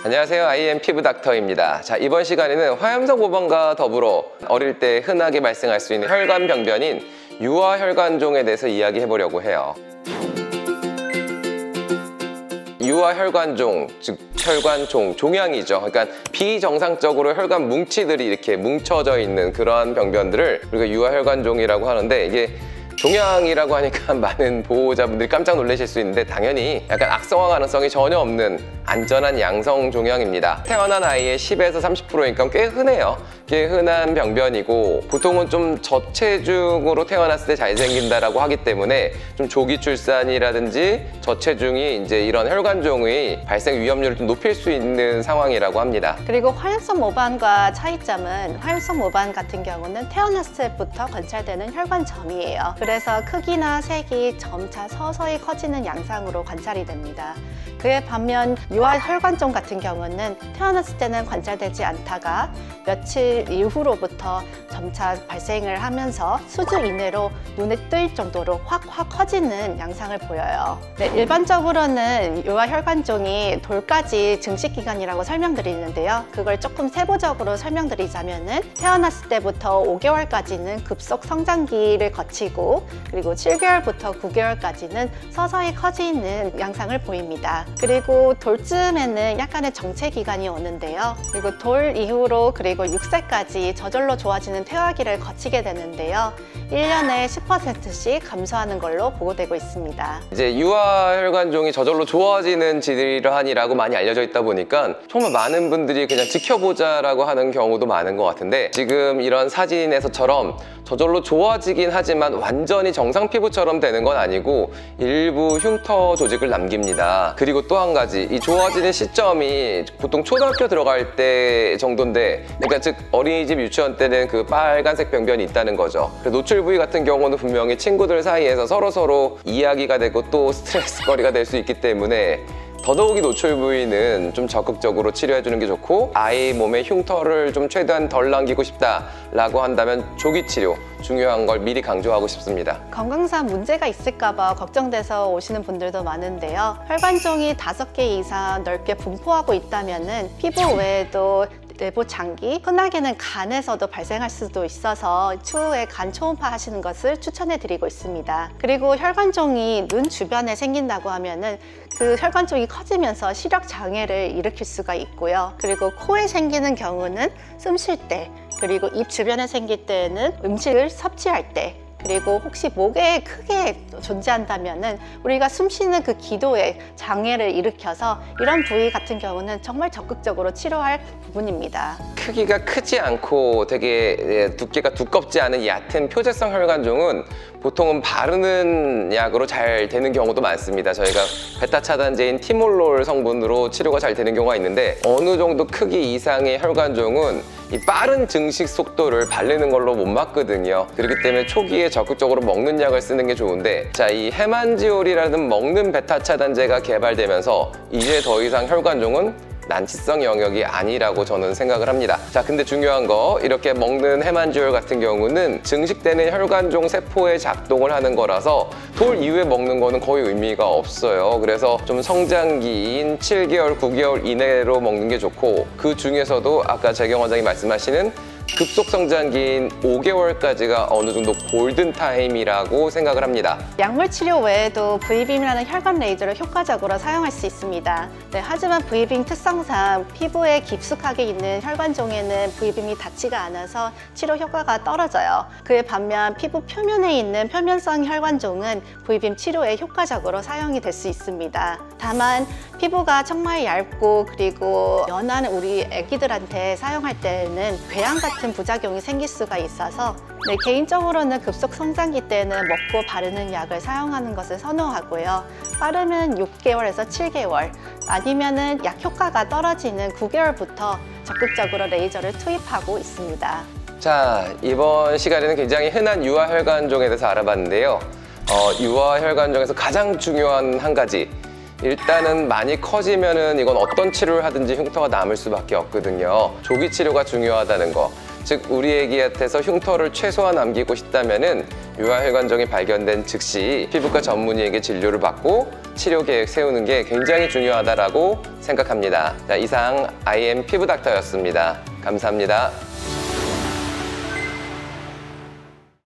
안녕하세요. IM 피부 닥터입니다. 자, 이번 시간에는 화염성 모방과 더불어 어릴 때 흔하게 발생할 수 있는 혈관 병변인 유아혈관종에 대해서 이야기해 보려고 해요. 유아혈관종, 즉 혈관종, 종양이죠. 그러니까 비정상적으로 혈관 뭉치들이 이렇게 뭉쳐져 있는 그러한 병변들을 우리가 유아혈관종이라고 하는데, 이게 종양이라고 하니까 많은 보호자분들이 깜짝 놀라실 수 있는데 당연히 약간 악성화 가능성이 전혀 없는 안전한 양성 종양입니다. 태어난 아이의 10에서 30%니까 꽤 흔해요. 꽤 흔한 병변이고, 보통은 좀 저체중으로 태어났을 때 잘 생긴다라고 하기 때문에 좀 조기 출산이라든지 저체중이 이제 이런 혈관종의 발생 위험률을 좀 높일 수 있는 상황이라고 합니다. 그리고 화염성 모반과 차이점은, 화염성 모반 같은 경우는 태어났을 때부터 관찰되는 혈관점이에요. 그래서 크기나 색이 점차 서서히 커지는 양상으로 관찰이 됩니다. 그에 반면 유아혈관종 같은 경우는 태어났을 때는 관찰되지 않다가 며칠 이후로부터 점차 발생을 하면서 수주 이내로 눈에 뜰 정도로 확 커지는 양상을 보여요. 네, 일반적으로는 유아혈관종이 돌까지 증식기간이라고 설명드리는데요. 그걸 조금 세부적으로 설명드리자면은 태어났을 때부터 5개월까지는 급속 성장기를 거치고, 그리고 7개월부터 9개월까지는 서서히 커지는 양상을 보입니다. 그리고 돌쯤에는 약간의 정체 기간이 오는데요. 그리고 돌 이후로 그리고 6세까지 저절로 좋아지는 퇴화기를 거치게 되는데요. 1년에 10%씩 감소하는 걸로 보고되고 있습니다. 이제 유아혈관종이 저절로 좋아지는 질환이라고 많이 알려져 있다 보니까 정말 많은 분들이 그냥 지켜보자라고 하는 경우도 많은 것 같은데, 지금 이런 사진에서처럼 저절로 좋아지긴 하지만 완전히 정상 피부처럼 되는 건 아니고 일부 흉터 조직을 남깁니다. 그리고 또 한 가지, 이 좋아지는 시점이 보통 초등학교 들어갈 때 정도인데, 그러니까 즉 어린이집 유치원 때는 그 빨간색 병변이 있다는 거죠. 노출 부위 같은 경우는 분명히 친구들 사이에서 서로 이야기가 되고 또 스트레스거리가 될 수 있기 때문에 더더욱이 노출 부위는 좀 적극적으로 치료해주는 게 좋고, 아이 몸에 흉터를 좀 최대한 덜 남기고 싶다라고 한다면 조기 치료 중요한 걸 미리 강조하고 싶습니다. 건강상 문제가 있을까 봐 걱정돼서 오시는 분들도 많은데요. 혈관종이 5개 이상 넓게 분포하고 있다면은 피부 외에도 내부 장기, 흔하게는 간에서도 발생할 수도 있어서 추후에 간 초음파 하시는 것을 추천해 드리고 있습니다. 그리고 혈관종이 눈 주변에 생긴다고 하면은 그 혈관종이 커지면서 시력 장애를 일으킬 수가 있고요. 그리고 코에 생기는 경우는 숨 쉴 때, 그리고 입 주변에 생길 때는 음식을 섭취할 때, 그리고 혹시 목에 크게 존재한다면은 우리가 숨 쉬는 그 기도에 장애를 일으켜서 이런 부위 같은 경우는 정말 적극적으로 치료할 부분입니다. 크기가 크지 않고 되게 두께가 두껍지 않은 얕은 표재성 혈관종은 보통은 바르는 약으로 잘 되는 경우도 많습니다. 저희가 베타 차단제인 티몰롤 성분으로 치료가 잘 되는 경우가 있는데, 어느 정도 크기 이상의 혈관종은 이 빠른 증식 속도를 바르는 걸로 못 막거든요. 그렇기 때문에 초기에 적극적으로 먹는 약을 쓰는 게 좋은데, 자, 이 헤만지올이라는 먹는 베타 차단제가 개발되면서 이제 더 이상 혈관종은 난치성 영역이 아니라고 저는 생각을 합니다. 자, 근데 중요한 거, 이렇게 먹는 헤만지올 같은 경우는 증식되는 혈관종 세포의 작동을 하는 거라서 돌 이후에 먹는 거는 거의 의미가 없어요. 그래서 좀 성장기인 7개월, 9개월 이내로 먹는 게 좋고, 그 중에서도 아까 재경 원장이 말씀하시는 급속 성장기인 5개월까지가 어느 정도 골든타임이라고 생각을 합니다. 약물 치료 외에도 V빔이라는 혈관 레이저를 효과적으로 사용할 수 있습니다. 네, 하지만 V빔 특성상 피부에 깊숙하게 있는 혈관종에는 V빔이 닿지가 않아서 치료 효과가 떨어져요. 그에 반면 피부 표면에 있는 표면성 혈관종은 V빔 치료에 효과적으로 사용이 될 수 있습니다. 다만 피부가 정말 얇고 그리고 연한 우리 애기들한테 사용할 때는 궤양 같은 부작용이 생길 수가 있어서, 네, 개인적으로는 급속 성장기 때는 먹고 바르는 약을 사용하는 것을 선호하고요. 빠르면 6개월에서 7개월, 아니면은 약 효과가 떨어지는 9개월부터 적극적으로 레이저를 투입하고 있습니다. 자, 이번 시간에는 굉장히 흔한 유아혈관종에 대해서 알아봤는데요. 유아혈관종에서 가장 중요한 한 가지, 일단은 많이 커지면은 이건 어떤 치료를 하든지 흉터가 남을 수밖에 없거든요. 조기 치료가 중요하다는 거. 즉 우리 애기한테서 흉터를 최소한 남기고 싶다면은 유아혈관종이 발견된 즉시 피부과 전문의에게 진료를 받고 치료 계획 세우는 게 굉장히 중요하다라고 생각합니다. 자, 이상 IM 피부닥터였습니다. 감사합니다.